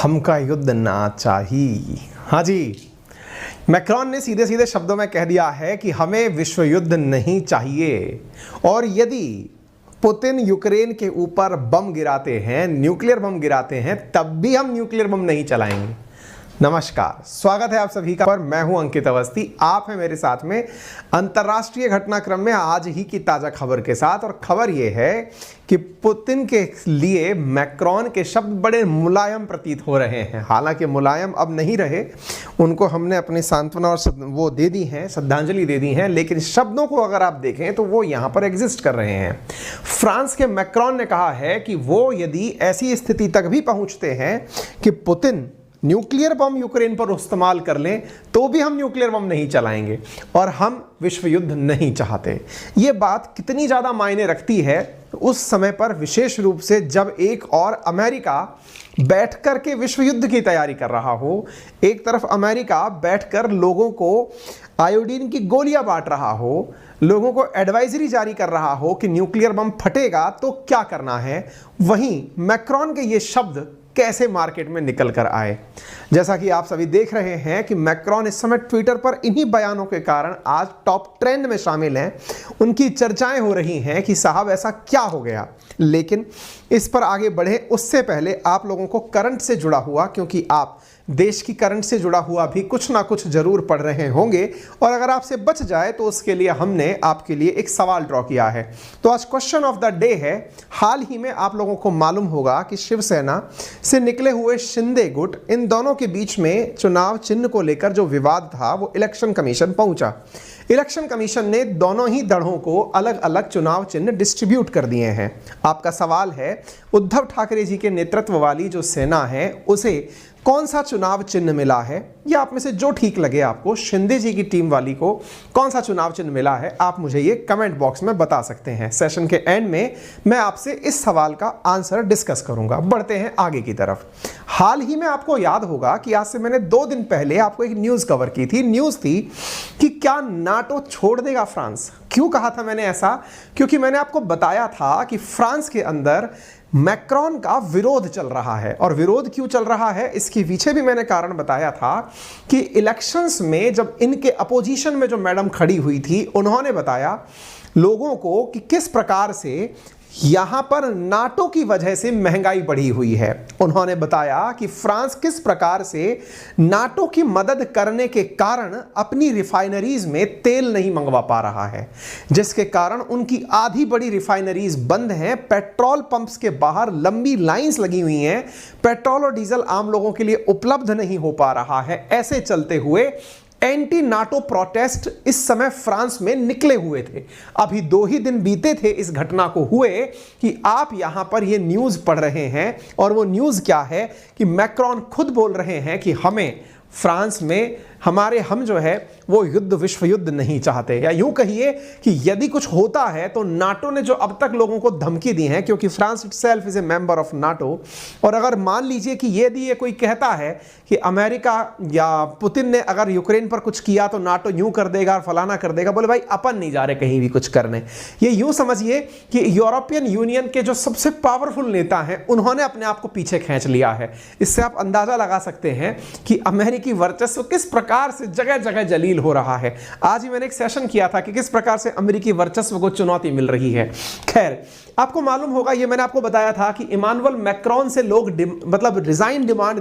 हमका युद्ध ना चाहिए। हाँ जी, मैक्रॉन ने सीधे सीधे शब्दों में कह दिया है कि हमें विश्व युद्ध नहीं चाहिए, और यदि पुतिन यूक्रेन के ऊपर बम गिराते हैं, न्यूक्लियर बम गिराते हैं, तब भी हम न्यूक्लियर बम नहीं चलाएंगे। नमस्कार, स्वागत है आप सभी का, और मैं हूं अंकित अवस्थी। आप हैं मेरे साथ में अंतर्राष्ट्रीय घटनाक्रम में आज ही की ताज़ा खबर के साथ। और खबर यह है कि पुतिन के लिए मैक्रॉन के शब्द बड़े मुलायम प्रतीत हो रहे हैं। हालांकि मुलायम अब नहीं रहे, उनको हमने अपनी सांत्वना और वो दे दी है, श्रद्धांजलि दे दी है, लेकिन शब्दों को अगर आप देखें तो वो यहाँ पर एग्जिस्ट कर रहे हैं। फ्रांस के मैक्रॉन ने कहा है कि वो यदि ऐसी स्थिति तक भी पहुँचते हैं कि पुतिन न्यूक्लियर बम यूक्रेन पर इस्तेमाल कर लें, तो भी हम न्यूक्लियर बम नहीं चलाएंगे और हम विश्व युद्ध नहीं चाहते। ये बात कितनी ज़्यादा मायने रखती है उस समय पर, विशेष रूप से जब एक और अमेरिका बैठकर के विश्व युद्ध की तैयारी कर रहा हो। एक तरफ अमेरिका बैठकर लोगों को आयोडीन की गोलियां बांट रहा हो, लोगों को एडवाइजरी जारी कर रहा हो कि न्यूक्लियर बम फटेगा तो क्या करना है। वहीं मैक्रॉन के ये शब्द कैसे मार्केट में निकल कर आए। जैसा कि आप सभी देख रहे हैं कि मैक्रॉन इस समय ट्विटर पर इन्हीं बयानों के कारण आज टॉप ट्रेंड में शामिल हैं। उनकी चर्चाएं हो रही हैं कि साहब ऐसा क्या हो गया। लेकिन इस पर आगे बढ़े उससे पहले आप लोगों को करंट से जुड़ा हुआ, क्योंकि आप देश की करंट से जुड़ा हुआ भी कुछ ना कुछ जरूर पढ़ रहे होंगे, और अगर आपसे बच जाए तो उसके लिए हमने आपके लिए एक सवाल ड्रॉ किया है। तो आज क्वेश्चन ऑफ द डे है, हाल ही में आप लोगों को मालूम होगा कि शिवसेना से निकले हुए शिंदे गुट, इन दोनों के बीच में चुनाव चिन्ह को लेकर जो विवाद था वो इलेक्शन कमीशन पहुंचा। इलेक्शन कमीशन ने दोनों ही दलों को अलग अलग चुनाव चिन्ह डिस्ट्रीब्यूट कर दिए हैं। आपका सवाल है, उद्धव ठाकरे जी के नेतृत्व वाली जो सेना है उसे कौन सा चुनाव चिन्ह मिला है, या आप में से जो ठीक लगे आपको, शिंदे जी की टीम वाली को कौन सा चुनाव चिन्ह मिला है, आप मुझे ये कमेंट बॉक्स में बता सकते हैं। सेशन के एंड में मैं आपसे इस सवाल का आंसर डिस्कस करूंगा। बढ़ते हैं आगे की तरफ। हाल ही में आपको याद होगा कि आज से मैंने 2 दिन पहले आपको एक न्यूज कवर की थी। न्यूज थी कि क्या नाटो छोड़ देगा फ्रांस। क्यों कहा था मैंने ऐसा? क्योंकि मैंने आपको बताया था कि फ्रांस के अंदर मैक्रॉन का विरोध चल रहा है। और विरोध क्यों चल रहा है इसके पीछे भी मैंने कारण बताया था कि इलेक्शंस में जब इनके अपोजिशन में जो मैडम खड़ी हुई थी, उन्होंने बताया लोगों को कि किस प्रकार से यहां पर नाटो की वजह से महंगाई बढ़ी हुई है। उन्होंने बताया कि फ्रांस किस प्रकार से नाटो की मदद करने के कारण अपनी रिफाइनरीज में तेल नहीं मंगवा पा रहा है, जिसके कारण उनकी आधी बड़ी रिफाइनरीज बंद हैं। पेट्रोल पंप्स के बाहर लंबी लाइंस लगी हुई हैं। पेट्रोल और डीजल आम लोगों के लिए उपलब्ध नहीं हो पा रहा है। ऐसे चलते हुए एंटी नाटो प्रोटेस्ट इस समय फ्रांस में निकले हुए थे। अभी 2 ही दिन बीते थे इस घटना को हुए कि आप यहां पर ये न्यूज पढ़ रहे हैं। और वो न्यूज क्या है कि मैक्रॉन खुद बोल रहे हैं कि हमें फ्रांस में हम जो है वो युद्ध, विश्व युद्ध नहीं चाहते। या यूं कहिए कि यदि कुछ होता है तो नाटो ने जो अब तक लोगों को धमकी दी है, क्योंकि France itself is a member of NATO, और अगर मान लीजिए कि यदि ये कोई कहता है कि अमेरिका या पुतिन ने अगर यूक्रेन पर कुछ किया तो नाटो यूं कर देगा और फलाना कर देगा, बोले भाई अपन नहीं जा रहे कहीं भी कुछ करने। ये यूं समझिए कि यूरोपियन यूनियन के जो सबसे पावरफुल नेता हैं उन्होंने अपने आप को पीछे खींच लिया है। इससे आप अंदाजा लगा सकते हैं कि अमेरिकी वर्चस्व किस प्रकार से जगह जगह जलील हो रहा है। आज ही मैंने एक सेशन किया था कि किस प्रकार से अमेरिकी वर्चस्व को चुनौती मिल रही है। खैर, आपको मालूम होगा, ये मैंने आपको बताया था कि इमानुएल मैक्रोन से लोग मतलब रिजाइन डिमांड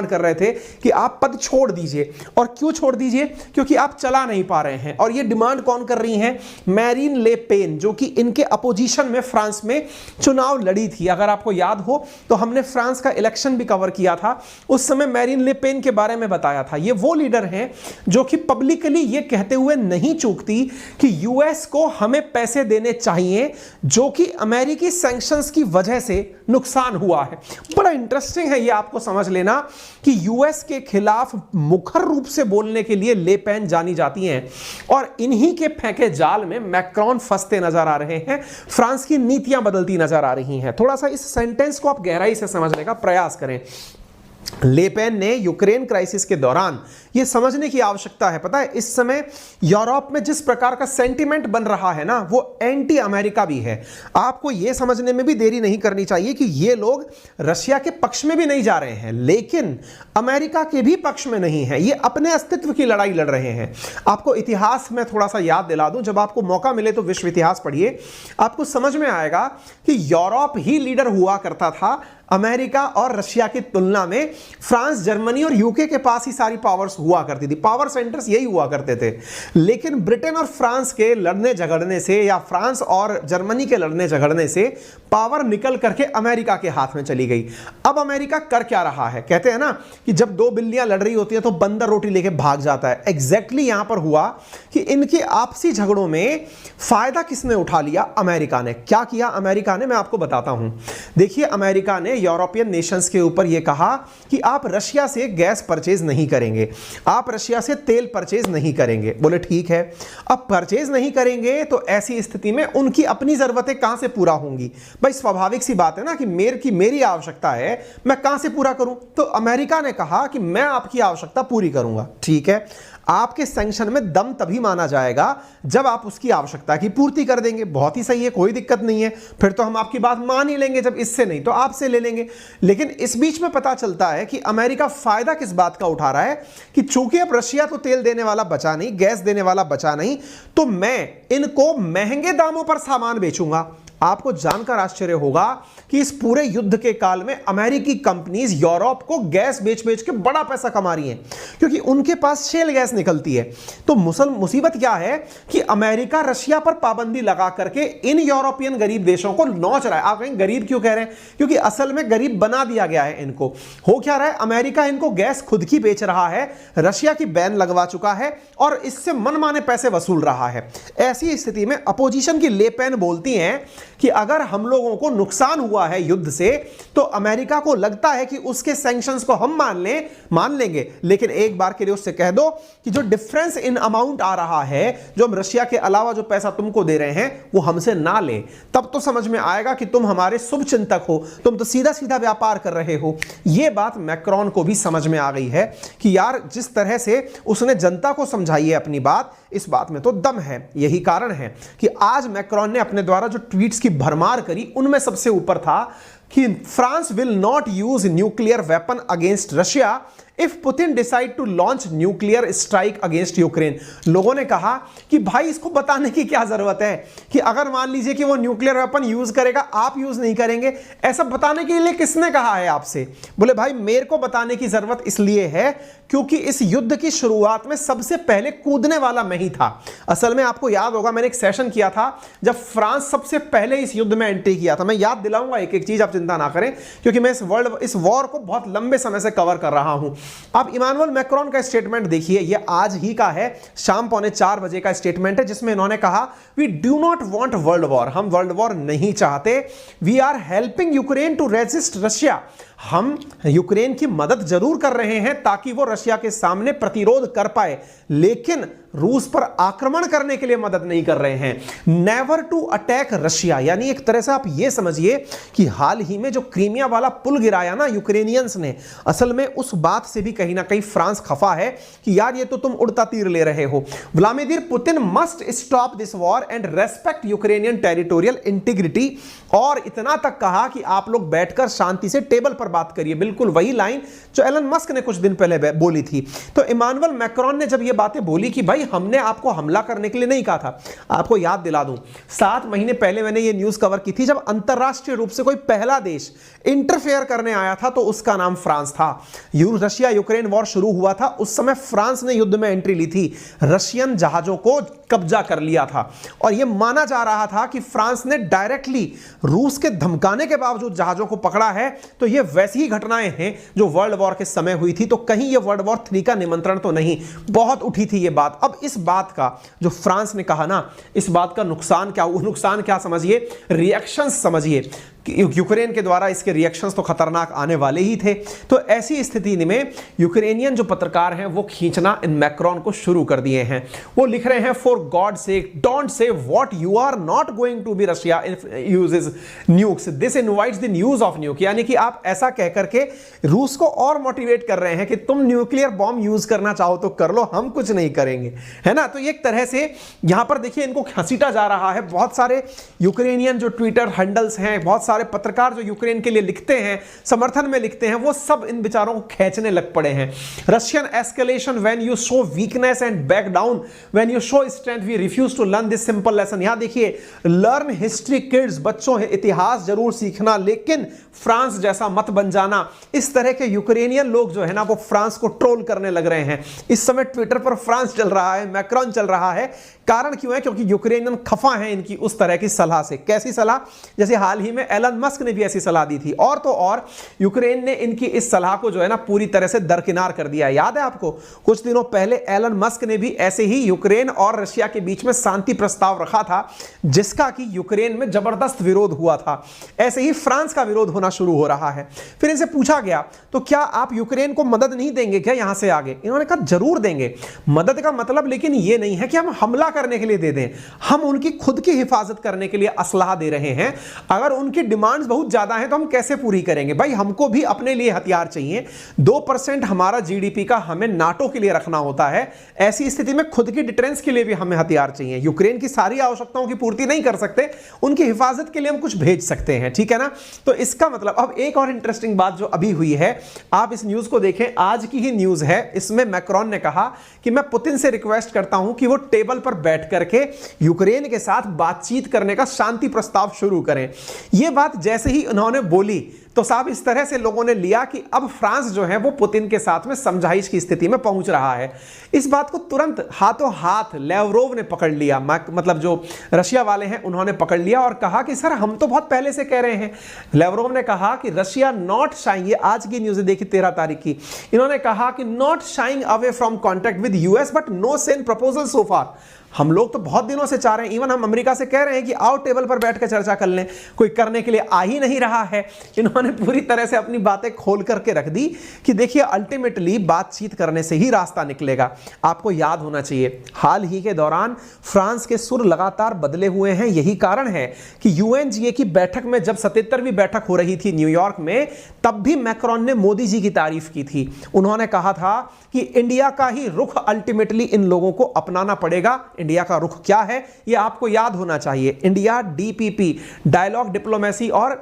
कर रहे थे कि आप पद छोड़ दीजिए। और क्यों छोड़ दीजिए? क्योंकि आप चला नहीं पा रहे हैं। और ये डिमांड कौन कर रही हैं? मैरीन ले पेन, जो कि इनके अपोजिशन में फ्रांस में चुनाव लड़ी थी। अगर आपको याद हो तो हमने फ्रांस का इलेक्शन भी कवर किया था। उस समय मैरीन ले पेन के बारे में बताया था। ये वो लीडर हैं जो कि पब्लिकली ये कहते हुए नहीं चूकती कि यूएस को हमें पैसे देने चाहिए, जो कि अमेरिकी सैंक्शंस की वजह से नुकसान हुआ है। बड़ा इंटरेस्टिंग है ये आपको समझ लेना कि यूएस के खिलाफ मुखर रूप से बोलने के लिए ले पेन जानी जाती हैं, और इन्हीं के फेंके जाल में मैक्रॉन फंसते नजर आ रहे हैं। फ्रांस की नीतियां बदलती नजर आ रही हैं। थोड़ा सा इस सेंटेंस को आप गहराई से समझने का प्रयास करें। लेपेन ने यूक्रेन क्राइसिस के दौरान यह समझने की आवश्यकता है, पता है इस समय यूरोप में जिस प्रकार का सेंटीमेंट बन रहा है ना, वो एंटी अमेरिका भी है। आपको यह समझने में भी देरी नहीं करनी चाहिए कि ये लोग रशिया के पक्ष में भी नहीं जा रहे हैं, लेकिन अमेरिका के भी पक्ष में नहीं है। ये अपने अस्तित्व की लड़ाई लड़ रहे हैं। आपको इतिहास में थोड़ा सा याद दिला दूं, जब आपको मौका मिले तो विश्व इतिहास पढ़िए, आपको समझ में आएगा कि यूरोप ही लीडर हुआ करता था अमेरिका और रशिया की तुलना में। फ्रांस, जर्मनी और यूके के पास ही सारी पावर्स हुआ करती थी, पावर सेंटर्स यही हुआ करते थे। लेकिन ब्रिटेन और फ्रांस के लड़ने झगड़ने से, या फ्रांस और जर्मनी के लड़ने झगड़ने से पावर निकल करके अमेरिका के हाथ में चली गई। अब अमेरिका कर क्या रहा है? कहते हैं ना कि जब दो बिल्लियां लड़ रही होती है तो बंदर रोटी लेके भाग जाता है। एग्जैक्टली यहां पर हुआ कि इनके आपसी झगड़ों में फायदा किसने उठा लिया? अमेरिका ने। क्या किया अमेरिका ने? मैं आपको बताता हूं। देखिए, अमेरिका ने यूरोपियन नेशंस के ऊपर यह कहा कि आप रशिया से गैस परचेज नहीं करेंगे, आप रशिया से तेल परचेज नहीं करेंगे। बोले ठीक है, अब परचेज नहीं करेंगे तो ऐसी स्थिति में उनकी अपनी जरूरतें कहां से पूरा होंगी? भाई स्वाभाविक सी बात है ना कि मेरी आवश्यकता है, मैं कहां से पूरा करूं? तो अमेरिका ने कहा कि मैं आपकी आवश्यकता पूरी करूंगा। ठीक है, आपके सैंक्शन में दम तभी माना जाएगा जब आप उसकी आवश्यकता की पूर्ति कर देंगे। बहुत ही सही है, कोई दिक्कत नहीं है, फिर तो हम आपकी बात मान ही लेंगे, जब इससे नहीं तो आपसे ले लेंगे। लेकिन इस बीच में पता चलता है कि अमेरिका फायदा किस बात का उठा रहा है कि चूंकि अब रशिया तो तेल देने वाला बचा नहीं, गैस देने वाला बचा नहीं, तो मैं इनको महंगे दामों पर सामान बेचूंगा। आपको जानकर आश्चर्य होगा कि इस पूरे युद्ध के काल में अमेरिकी कंपनीज यूरोप को गैस बेच बेच के बड़ा पैसा कमा रही हैं, क्योंकि उनके पास शेल गैस निकलती है। तो मुसीबत क्या है कि अमेरिका रशिया पर पाबंदी लगा करके इन यूरोपियन गरीब देशों को नोच रहा है। आप कहेंगे गरीब क्यों कह रहे हैं? क्योंकि असल में गरीब बना दिया गया है इनको। हो क्या रहा है? अमेरिका इनको गैस खुद की बेच रहा है, रशिया की बैन लगवा चुका है और इससे मनमाने पैसे वसूल रहा है। ऐसी स्थिति में अपोजिशन की लेपेन बोलती हैं कि अगर हम लोगों को नुकसान हुआ है युद्ध से, तो अमेरिका को लगता है कि उसके सैंक्शंस को हम मान लेंगे, लेकिन एक बार के लिए उससे कह दो कि जो डिफरेंस इन अमाउंट आ रहा है, जो हम रशिया के अलावा जो पैसा तुमको दे रहे हैं, वो हमसे ना ले। तब तो समझ में आएगा कि तुम हमारे शुभ चिंतक हो, तुम तो सीधा सीधा व्यापार कर रहे हो। यह बात मैक्रोन को भी समझ में आ गई है कि यार जिस तरह से उसने जनता को समझाई है अपनी बात, इस बात में तो दम है। यही कारण है कि आज मैक्रोन ने अपने द्वारा जो ट्वीट्स की भरमार करी, उनमें सबसे ऊपर था कि France will not use nuclear weapon against Russia if Putin decide to launch nuclear strike against Ukraine. लोगों ने कहा कि भाई इसको बताने की क्या जरूरत है कि अगर मान लीजिए कि वो न्यूक्लियर वेपन यूज करेगा, आप यूज नहीं करेंगे, ऐसा बताने के लिए किसने कहा है आपसे? बोले भाई मेरे को बताने की जरूरत इसलिए है क्योंकि इस युद्ध की शुरुआत में सबसे पहले कूदने वाला मैं ही था। असल में आपको याद होगा, मैंने एक सेशन किया था जब फ्रांस सबसे पहले इस युद्ध में एंट्री किया था। मैं याद दिलाऊंगा एक एक चीज, आप चिंता ना करें, क्योंकि मैं इस वॉर को बहुत लंबे समय से कवर कर रहा हूं। आप इमानुएल मैक्रोन का स्टेटमेंट देखिए, यह आज ही का है, शाम 4:45 बजे का स्टेटमेंट है, जिसमें इन्होंने कहा we do not want world war, हम वर्ल्ड वॉर नहीं चाहते, we are helping Ukraine to resist Russia, हम यूक्रेन की मदद जरूर कर रहे हैं ताकि वो रशिया के सामने प्रतिरोध कर पाए, लेकिन रूस पर आक्रमण करने के लिए मदद नहीं कर रहे हैं। नेवर टू अटैक रशिया, यानी एक तरह से आप ये समझिए कि हाल ही में जो क्रीमिया वाला पुल गिराया ना यूक्रेनियंस ने, असल में उस बात से भी कहीं ना कहीं फ्रांस खफा है कि यार ये तो तुम उड़ता तीर ले रहे हो। Vladimir Putin must stop this war and respect Ukrainian territorial integrity, और इतना तक कहा कि आप लोग बैठकर शांति से टेबल पर बात करिए। बिल्कुल वही लाइन जो एलन मस्क ने कुछ दिन पहले बोली थी। तो इमानुएल मैक्रोन ने जब ये बातें बोली कि भाई हमने आपको हमला करने के लिए नहीं कहा था, आपको याद दिला दूं 7 महीने पहले मैंने ये न्यूज कवर की थी, जब अंतरराष्ट्रीय रूप से कोई पहला देश इंटरफेयर करने आया था तो उसका नाम फ्रांस था। रशिया यूक्रेन वॉर शुरू हुआ था, उस समय फ्रांस ने युद्ध में एंट्री ली थी, रशियन जहाजों को कब्जा कर लिया था, और यह माना जा रहा था कि फ्रांस ने डायरेक्टली रूस के धमकाने के बावजूद जहाजों को पकड़ा है। तो यह वैसी ही घटनाएं हैं जो वर्ल्ड वॉर के समय हुई थी, तो कहीं यह वर्ल्ड वॉर 3 का निमंत्रण तो नहीं, बहुत उठी थी यह बात। अब इस बात का जो फ्रांस ने कहा ना, इस बात का नुकसान क्या समझिए, रिएक्शंस समझिए। यूक्रेन के द्वारा इसके रिएक्शंस तो खतरनाक आने वाले ही थे। तो ऐसी स्थिति में यूक्रेनियन जो पत्रकार हैं वो खींचना इन मैक्रोन को शुरू कर दिए हैं। वो लिख रहे हैं, for God sake don't say what you are not going to be Russia uses nukes, this invites the news of nuke. यानी कि आप ऐसा कह करके रूस को और मोटिवेट कर रहे हैं कि तुम न्यूक्लियर बॉम्ब यूज करना चाहो तो कर लो, हम कुछ नहीं करेंगे, है ना। तो एक तरह से यहां पर देखिए इनको घसीटा जा रहा है। बहुत सारे यूक्रेनियन जो ट्विटर हैंडल्स हैं, बहुत सारे पत्रकार जो यूक्रेन के लिए लिखते हैं, समर्थन में लिखते हैं, वो सब इन बेचारों को खींचने लग पड़े हैं। Russian escalation when you show weakness and back down, when you show strength we refuse to learn this simple lesson. यहां देखिए, लर्न हिस्ट्री किड्स, बच्चों है इतिहास जरूर सीखना लेकिन फ्रांस जैसा मत बन जाना। इस तरह के यूक्रेनियन लोग जो है ना वो फ्रांस को ट्रोल करने लग रहे हैं। इस समय ट्विटर पर फ्रांस चल रहा है, मैक्रोन चल रहा है। कारण क्यों है? क्योंकि यूक्रेनियन खफा हैं इनकी उस तरह की सलाह से। कैसी सलाह? जैसे हाल ही में एलन मस्क ने भी ऐसी सलाह दी थी, और तो और यूक्रेन ने इनकी इस सलाह को जो है ना पूरी तरह से दरकिनार कर दिया। याद है आपको, कुछ दिनों पहले एलन मस्क ने भी ऐसे ही यूक्रेन और रशिया के बीच में शांति प्रस्ताव रखा था जिसका कि यूक्रेन में जबरदस्त विरोध हुआ था। ऐसे ही फ्रांस का विरोध होना शुरू हो रहा है। फिर इनसे पूछा गया, तो क्या आप यूक्रेन को मदद नहीं देंगे क्या यहां से आगे? इन्होंने कहा जरूर देंगे मदद का मतलब, लेकिन यह नहीं है कि हम हमला करने के लिए दे दें, हम उनकी खुद की हिफाजत करने के लिए असलाह दे रहे हैं। अगर उनकी डिमांड्स बहुत ज्यादा हैं तो हम कैसे पूरी करेंगे? भाई हमको भी अपने लिए हथियार चाहिए। 2% हमारा जीडीपी का हमें नाटो के लिए रखना होता है। ऐसी स्थिति में खुद की डिफेंस के लिए भी हमें हथियार चाहिए। यूक्रेन की सारी आवश्यकताओं की पूर्ति नहीं कर सकते, उनकी हिफाजत के लिए हम कुछ भेज सकते हैं, ठीक है ना। तो इसका मतलब, अब एक और इंटरेस्टिंग बात जो अभी हुई है, आप इस न्यूज को देखें, आज की ही न्यूज है। इसमें मैक्रोन ने कहा कि मैं पुतिन से रिक्वेस्ट करता हूं कि वो टेबल पर बैठ करके यूक्रेन के साथ बातचीत करने का शांति प्रस्ताव शुरू करें। यह बात जैसे ही उन्होंने बोली तो साहब इस तरह से लोगों ने लिया कि अब फ्रांस जो है वो पुतिन के साथ में समझाइश की स्थिति में पहुंच रहा है। इस बात को तुरंत हाथों हाथ लेवरोव ने पकड़ लिया, मतलब जो रशिया वाले हैं उन्होंने पकड़ लिया और कहा कि सर हम तो बहुत पहले से कह रहे हैं। लेवरोव ने कहा कि रशिया नॉट शाइंग, ये आज की न्यूज़ देखी 13 तारीख की, इन्होंने कहा कि not shying away from contact with US but no send proposal so far. हम लोग तो बहुत दिनों से चाह रहे हैं, इवन हम अमेरिका से कह रहे हैं कि आओ टेबल पर बैठकर चर्चा कर लें, कोई करने के लिए आ ही नहीं रहा है। इन्होंने पूरी तरह से अपनी बातें खोल करके रख दी कि देखिए अल्टीमेटली बातचीत करने से ही रास्ता निकलेगा। आपको याद होना चाहिए हाल ही के दौरान फ्रांस के सुर लगातार बदले हुए हैं। यही कारण है कि यूएनजीए की बैठक में जब 77वीं बैठक हो रही थी न्यूयॉर्क में, तब भी मैक्रोन ने मोदी जी की तारीफ की थी। उन्होंने कहा था कि इंडिया का ही रुख अल्टीमेटली इन लोगों को अपनाना पड़ेगा। इंडिया का रुख क्या है यह आपको याद होना चाहिए। इंडिया डीपीपी, डायलॉग डिप्लोमेसी और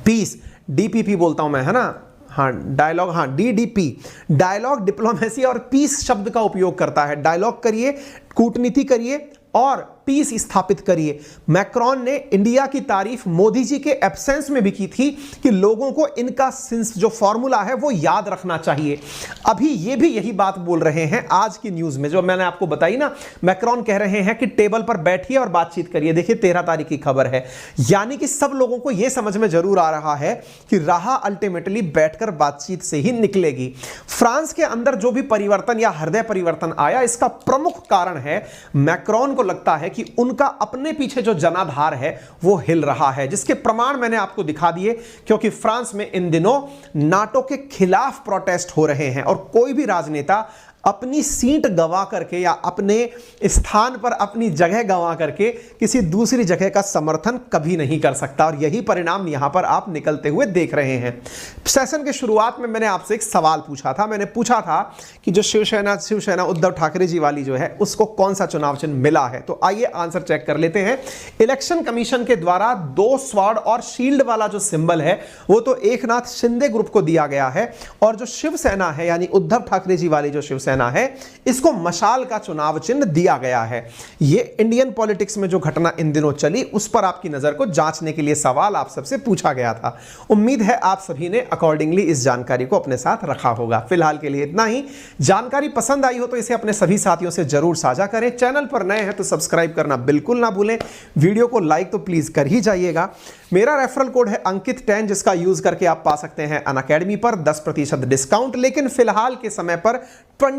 पीस, डीपीपी बोलता हूं मैं, है ना, हाँ डायलॉग, हाँ डीडीपी, डायलॉग डिप्लोमेसी और पीस शब्द का उपयोग करता है। डायलॉग करिए, कूटनीति करिए और पीस स्थापित करिए। मैक्रोन ने इंडिया की तारीफ मोदी जी के एब्सेंस में भी की थी कि लोगों को इनका जो फॉर्मूला है वो याद रखना चाहिए। अभी ये भी यही बात बोल रहे हैं आज की न्यूज में जो मैंने आपको बताई ना। मैक्रोन कह रहे हैं कि टेबल पर बैठिए और बातचीत करिए। देखिए 13 तारीख की खबर है, यानी कि सब लोगों को यह समझ में जरूर आ रहा है कि राह अल्टीमेटली बैठकर बातचीत से ही निकलेगी। फ्रांस के अंदर जो भी परिवर्तन या हृदय परिवर्तन आया, इसका प्रमुख कारण है मैक्रोन को लगता है कि उनका अपने पीछे जो जनाधार है वो हिल रहा है, जिसके प्रमाण मैंने आपको दिखा दिए। क्योंकि फ्रांस में इन दिनों नाटो के खिलाफ प्रोटेस्ट हो रहे हैं और कोई भी राजनेता अपनी सीट गंवा करके या अपने स्थान पर अपनी जगह गंवा करके किसी दूसरी जगह का समर्थन कभी नहीं कर सकता, और यही परिणाम यहां पर आप निकलते हुए देख रहे हैं। सेशन के शुरुआत में मैंने आपसे एक सवाल पूछा था। मैंने पूछा था कि जो शिवसेना उद्धव ठाकरे जी वाली जो है उसको कौन सा चुनाव चिन्ह मिला है। तो आइए आंसर चेक कर लेते हैं। इलेक्शन कमीशन के द्वारा 2 स्वॉर्ड और शील्ड वाला जो सिंबल है वो तो एकनाथ शिंदे ग्रुप को दिया गया है, और जो शिवसेना है यानी उद्धव ठाकरे जी वाली जो शिवसेना है इसको मशाल का चुनाव चिन्ह दिया गया है। यह इंडियन पॉलिटिक्स में जो घटना इन दिनों चली उस पर आपकी नजर को जांचने के लिए सवाल आप सबसे पूछा गया था। उम्मीद है आप सभी ने अकॉर्डिंगली इस जानकारी को अपने साथ रखा होगा। फिलहाल के लिए इतना ही। जानकारी पसंद आई हो तो इसे अपने सभी साथियों से जरूर साझा करें। चैनल पर नए हैं तो सब्सक्राइब करना बिल्कुल ना भूलें। वीडियो को लाइक तो प्लीज कर ही जाइएगा। मेरा रेफरल कोड है अंकित 10 जिसका यूज करके आप पा सकते हैं अनअकैडमी पर 10% डिस्काउंट। लेकिन फिलहाल के समय पर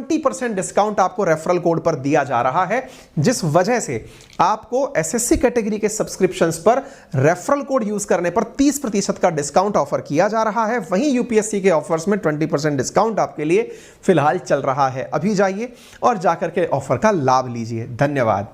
20% डिस्काउंट आपको रेफरल कोड पर दिया जा रहा है, जिस वजह से आपको एसएससी कैटेगरी के सब्सक्रिप्शंस पर रेफरल कोड यूज करने पर 30% का डिस्काउंट ऑफर किया जा रहा है। वहीं यूपीएससी के ऑफर्स में 20% डिस्काउंट आपके लिए फिलहाल चल रहा है। अभी जाइए और जाकर के ऑफर का लाभ लीजिए। धन्यवाद।